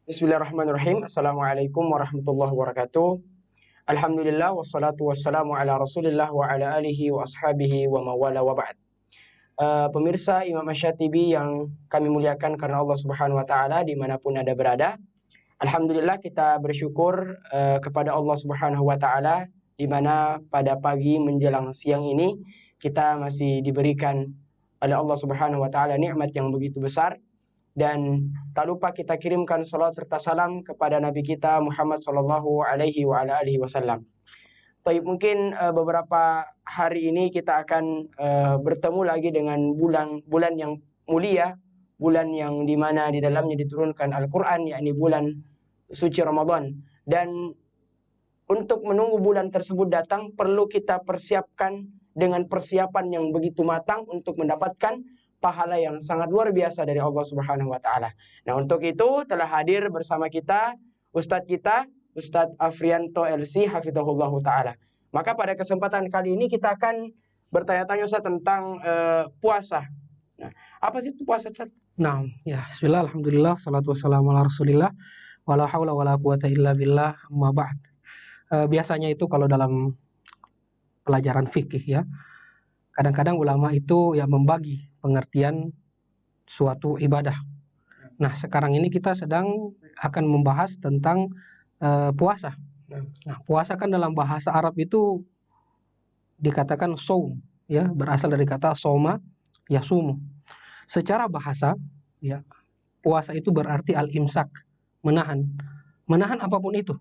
Bismillahirrahmanirrahim. Assalamualaikum warahmatullahi wabarakatuh. Alhamdulillah wassalatu wassalamu ala Rasulillah wa ala alihi wa ashabihi wa mawala wa ba'd. Pemirsa Imam Asy-Syatibi yang kami muliakan karena Allah Subhanahu wa taala dimanapun Anda berada. Alhamdulillah kita bersyukur kepada Allah Subhanahu wa taala di mana pada pagi menjelang siang ini kita masih diberikan oleh Allah Subhanahu wa taala nikmat yang begitu besar. Dan tak lupa kita kirimkan salat serta salam kepada Nabi kita Muhammad sallallahu alaihi wa ala alihi wasallam. Baik, mungkin beberapa hari ini kita akan bertemu lagi dengan bulan yang mulia, bulan yang dimana di dalamnya diturunkan Al-Quran, yakni bulan suci Ramadan. Dan untuk menunggu bulan tersebut datang, perlu kita persiapkan dengan persiapan yang begitu matang untuk mendapatkan pahala yang sangat luar biasa dari Allah Subhanahu wa taala. Nah, untuk itu telah hadir bersama kita Ustadz Afrianto LC hafizahullah taala. Maka pada kesempatan kali ini kita akan bertanya-tanya Ustadz tentang puasa. Nah, apa sih itu puasa, Ustadz? Nah, ya, bismillah, alhamdulillah, salatu wassalamu ala rasulillah, wala haula wala quwata illa billah, amma ba'd. Biasanya itu kalau dalam pelajaran fikih ya, kadang-kadang ulama itu ya membagi pengertian suatu ibadah. Nah, sekarang ini kita sedang akan membahas tentang puasa. Nah, puasa kan dalam bahasa Arab itu dikatakan saum, ya, berasal dari kata soma yasumu. Secara bahasa, ya, puasa itu berarti al-imsak, menahan. Menahan apapun itu,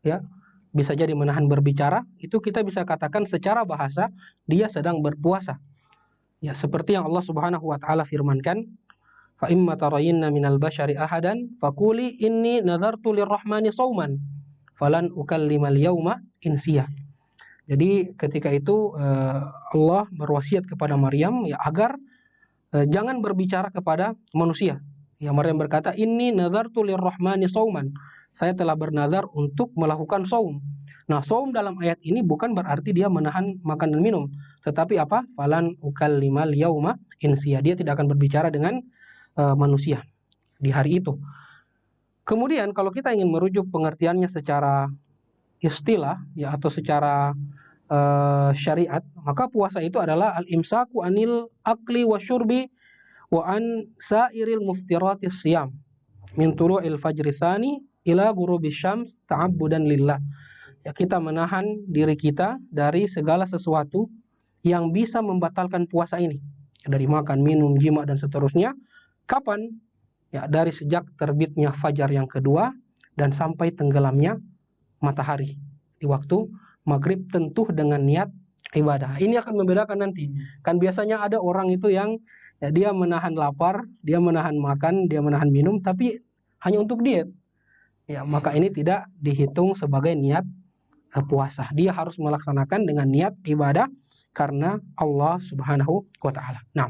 ya. Bisa jadi menahan berbicara, itu kita bisa katakan secara bahasa dia sedang berpuasa. Ya, seperti yang Allah Subhanahu wa taala firmankan, fa imma tarayinna minal bashari ahadan faquli inni nadartu lirrahmani shauman falan ukallimal yauma insiya. Jadi ketika itu Allah berwasiat kepada Maryam ya agar jangan berbicara kepada manusia. Ya, Maryam berkata, inni nadartu lirrahmani shauman. Saya telah bernazar untuk melakukan saum. Nah, saum dalam ayat ini bukan berarti dia menahan makan dan minum, tetapi apa? Falan ukallimal yauma insiya. Dia tidak akan berbicara dengan manusia di hari itu. Kemudian kalau kita ingin merujuk pengertiannya secara istilah ya atau secara syariat, maka puasa itu adalah al-imsaku anil akli wasyurbi wa an sairil muftiratis siyam min tulu'il fajri tsani ila ghurubis syams ta'abbudan lillah. Ya, kita menahan diri kita dari segala sesuatu yang bisa membatalkan puasa ini. Dari makan, minum, jima dan seterusnya. Kapan? Ya, dari sejak terbitnya fajar yang kedua dan sampai tenggelamnya matahari di waktu maghrib, tentu dengan niat ibadah. Ini akan membedakan nanti. Kan biasanya ada orang itu yang ya, dia menahan lapar, dia menahan makan, dia menahan minum, tapi hanya untuk diet. Ya, maka ini tidak dihitung sebagai niat puasa. Dia harus melaksanakan dengan niat ibadah karena Allah Subhanahu wa taala. Nah,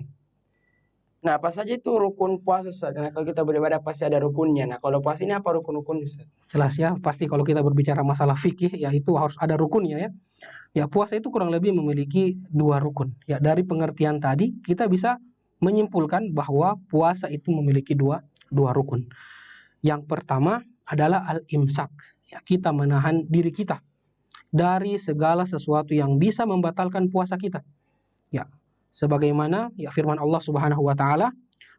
apa saja itu rukun puasa, Ustaz? Karena kalau kita beribadah pasti ada rukunnya. Nah, kalau puasa ini apa rukun-rukun, Ustaz? Jelas ya, pasti kalau kita berbicara masalah fikih ya itu harus ada rukunnya ya. Ya, puasa itu kurang lebih memiliki dua rukun. Ya, dari pengertian tadi kita bisa menyimpulkan bahwa puasa itu memiliki dua rukun. Yang pertama adalah al-imsak. Ya, kita menahan diri kita dari segala sesuatu yang bisa membatalkan puasa kita. Ya, sebagaimana ya firman Allah Subhanahu wa taala,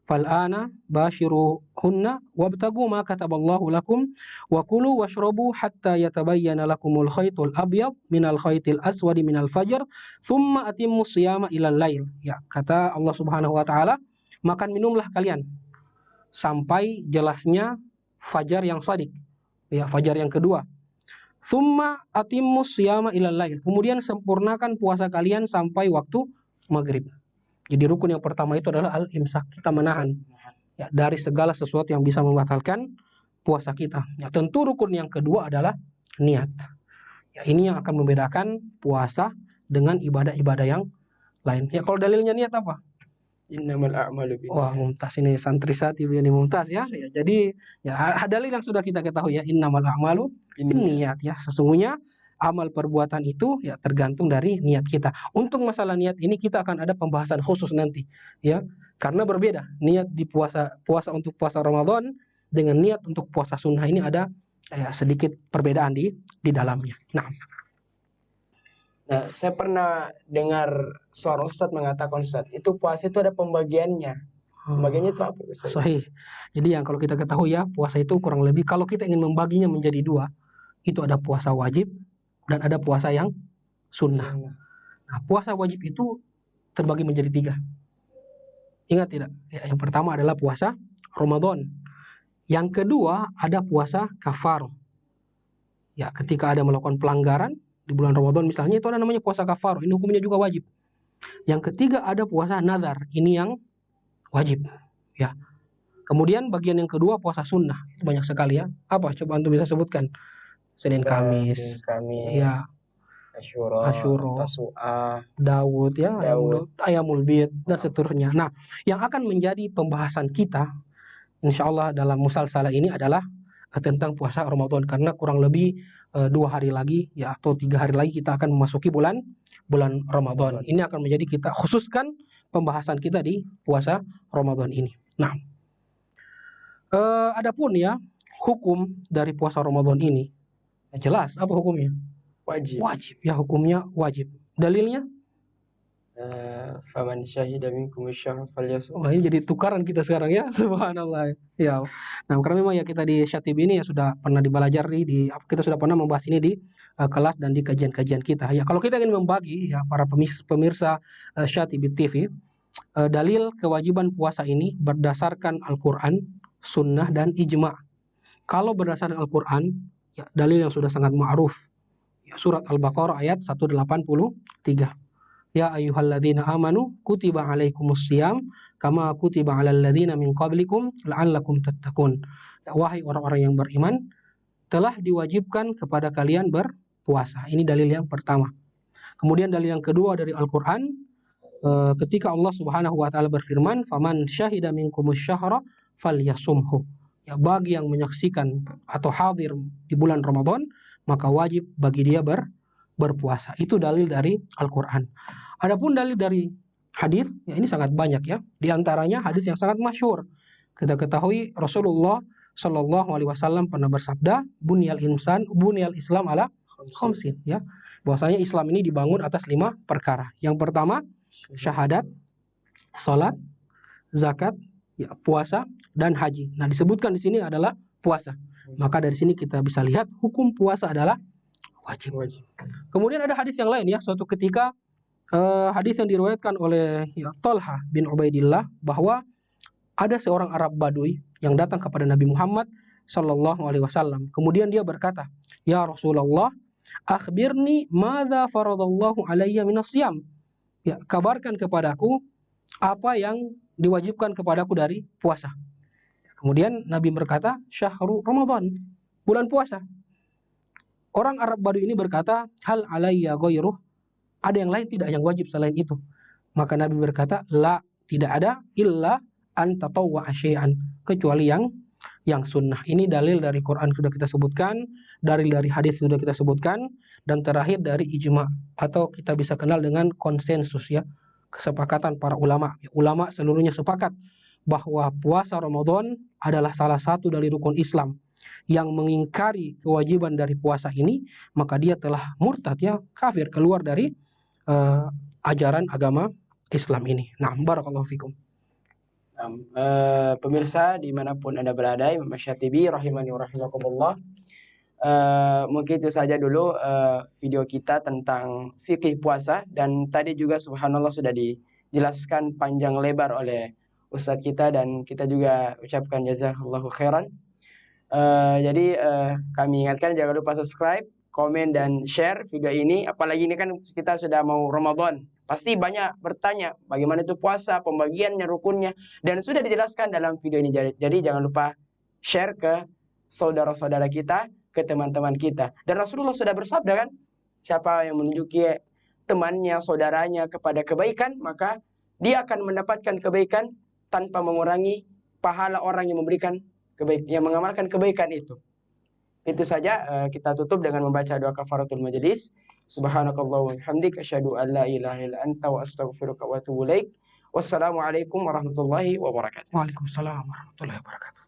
"Fal'ana bashiruhunna wabtagu ma kataballahu lakum wa kulu washrabu hatta yatabayyana lakumul khaytul abyad minal khaytil aswadi minal fajr, thumma atimmus shiyama ilal lail." Ya, kata Allah Subhanahu wa taala, makan minumlah kalian sampai jelasnya fajar yang shadiq. Ya, fajar yang kedua. Thumma atimmus shiyama ilal lail. Kemudian sempurnakan puasa kalian sampai waktu maghrib. Jadi rukun yang pertama itu adalah al-imsak. Kita menahan ya, dari segala sesuatu yang bisa membatalkan puasa kita. Ya, tentu rukun yang kedua adalah niat. Ya, ini yang akan membedakan puasa dengan ibadah-ibadah yang lain. Ya, kalau dalilnya niat apa? Innamal a'malu binniyat. Wah, mumtaz ini santri Syatibi ini mumtaz ya. Ya, jadi ya dalil yang sudah kita ketahui ya, innamal a'malu binniyat ya. Sesungguhnya amal perbuatan itu ya tergantung dari niat kita. Untuk masalah niat ini kita akan ada pembahasan khusus nanti ya. Karena berbeda niat di puasa untuk puasa Ramadan dengan niat untuk puasa sunnah ini ada sedikit perbedaan di dalamnya. Nah, saya pernah dengar seorang ustadz mengatakan, Ustadz, itu puasa itu ada pembagiannya. Pembagiannya itu apa, Ustadz? Sahih. Jadi yang kalau kita ketahui ya, puasa itu kurang lebih kalau kita ingin membaginya menjadi dua, itu ada puasa wajib dan ada puasa yang sunnah. Nah, puasa wajib itu terbagi menjadi tiga. Ingat tidak? Ya, yang pertama adalah puasa Ramadan. Yang kedua ada puasa kafar. Ya, ketika ada melakukan pelanggaran di bulan Ramadan misalnya, itu ada namanya puasa kafar. Ini hukumnya juga wajib. Yang ketiga ada puasa nazar. Ini yang wajib. Ya. Kemudian bagian yang kedua puasa sunnah. Itu banyak sekali ya. Apa? Coba antum bisa sebutkan. Senin Kamis. Ya. Asyura, Daud ya, Ayamul Bid dan seterusnya. Nah, yang akan menjadi pembahasan kita insya Allah dalam musalsalah ini adalah tentang puasa Ramadan, karena kurang lebih 2 hari lagi ya atau 3 hari lagi kita akan memasuki bulan Ramadan. Ini akan menjadi kita khususkan pembahasan kita di puasa Ramadan ini. Nah, adapun ya hukum dari puasa Ramadan ini jelas apa hukumnya? Wajib ya, hukumnya wajib. Dalilnya? Faman syahida minkum asy-syahr falyasum. Oh, ini jadi tukaran kita sekarang ya, subhanallah. Ya. Nah, karena memang ya kita di Syatib ini ya sudah pernah dipelajari kita sudah pernah membahas ini di kelas dan di kajian-kajian kita. Ya, kalau kita ingin membagi ya para pemirsa Syatib TV, dalil kewajiban puasa ini berdasarkan Al-Qur'an, sunnah dan ijma'. Kalau berdasarkan Al-Qur'an, ya dalil yang sudah sangat ma'ruf. Surat Al-Baqarah ayat 183. Ya ayyuhalladzina amanu kutiba alaikumusiyam kama kutiba alal ladzina min qablikum la'allakum tattaqun. Ya, wahai orang-orang yang beriman, telah diwajibkan kepada kalian berpuasa. Ini dalil yang pertama. Kemudian dalil yang kedua dari Al-Qur'an, ketika Allah Subhanahu wa taala berfirman, "Faman syahida minkumus syahra falyasumhu." Ya, bagi yang menyaksikan atau hadir di bulan Ramadan, maka wajib bagi dia berpuasa. Itu dalil dari Al-Qur'an. Adapun dalil dari hadis, ya ini sangat banyak ya. Di antaranya hadis yang sangat masyhur. Kita ketahui Rasulullah Shallallahu alaihi wasallam pernah bersabda, "Bunyal Islam ala khamsin," ya. Bahwasanya Islam ini dibangun atas 5 perkara. Yang pertama, syahadat, salat, zakat, ya, puasa dan haji. Nah, disebutkan di sini adalah puasa. Maka dari sini kita bisa lihat hukum puasa adalah wajib. Kemudian ada hadis yang lain ya, suatu ketika hadis yang diriwayatkan oleh Thalha bin Ubaidillah bahwa ada seorang Arab Badui yang datang kepada Nabi Muhammad sallallahu alaihi wasallam. Kemudian dia berkata, "Ya Rasulullah, akhbirni madza faradallahu alayya minas shiyam." Ya, kabarkan kepadaku apa yang diwajibkan kepadaku dari puasa. Kemudian Nabi berkata, "Syahrul Ramadan," bulan puasa. Orang Arab Badui ini berkata, "Hal alayya ghairuh?" Ada yang lain tidak yang wajib selain itu? Maka Nabi berkata, "La, tidak ada, illa an tatawwa syai'an," kecuali yang sunnah. Ini dalil dari Quran sudah kita sebutkan, dalil dari hadis sudah kita sebutkan, dan terakhir dari ijma' atau kita bisa kenal dengan konsensus ya, kesepakatan para ulama. Ulama seluruhnya sepakat bahwa puasa Ramadan adalah salah satu dari rukun Islam. Yang mengingkari kewajiban dari puasa ini, maka dia telah murtad ya, kafir, keluar dari ajaran agama Islam ini. Nah, barakallahu fikum. Pemirsa dimanapun Anda berada, Imam Syatibi rahimani wa rahimakumullah. Mungkin itu saja dulu video kita tentang fikih puasa, dan tadi juga subhanallah sudah dijelaskan panjang lebar oleh Ustadz kita, dan kita juga ucapkan jazakallahu khairan. Jadi kami ingatkan jangan lupa subscribe, komen dan share video ini. Apalagi ini kan kita sudah mau Ramadan. Pasti banyak bertanya bagaimana itu puasa, pembagiannya, rukunnya, dan sudah dijelaskan dalam video ini. Jadi jangan lupa share ke saudara-saudara kita, ke teman-teman kita. Dan Rasulullah sudah bersabda kan, siapa yang menunjuki temannya, saudaranya kepada kebaikan, maka dia akan mendapatkan kebaikan tanpa mengurangi pahala orang yang memberikan kebaikan, yang mengamalkan kebaikan itu. Itu saja, kita tutup dengan membaca doa kafaratul majlis. Subhanakallah wa bihamdik asyhadu an la ilaha illa anta wa astaghfiruka wa atubu ilaik. Wassalamualaikum warahmatullahi wabarakatuh. Waalaikumsalam warahmatullahi wabarakatuh.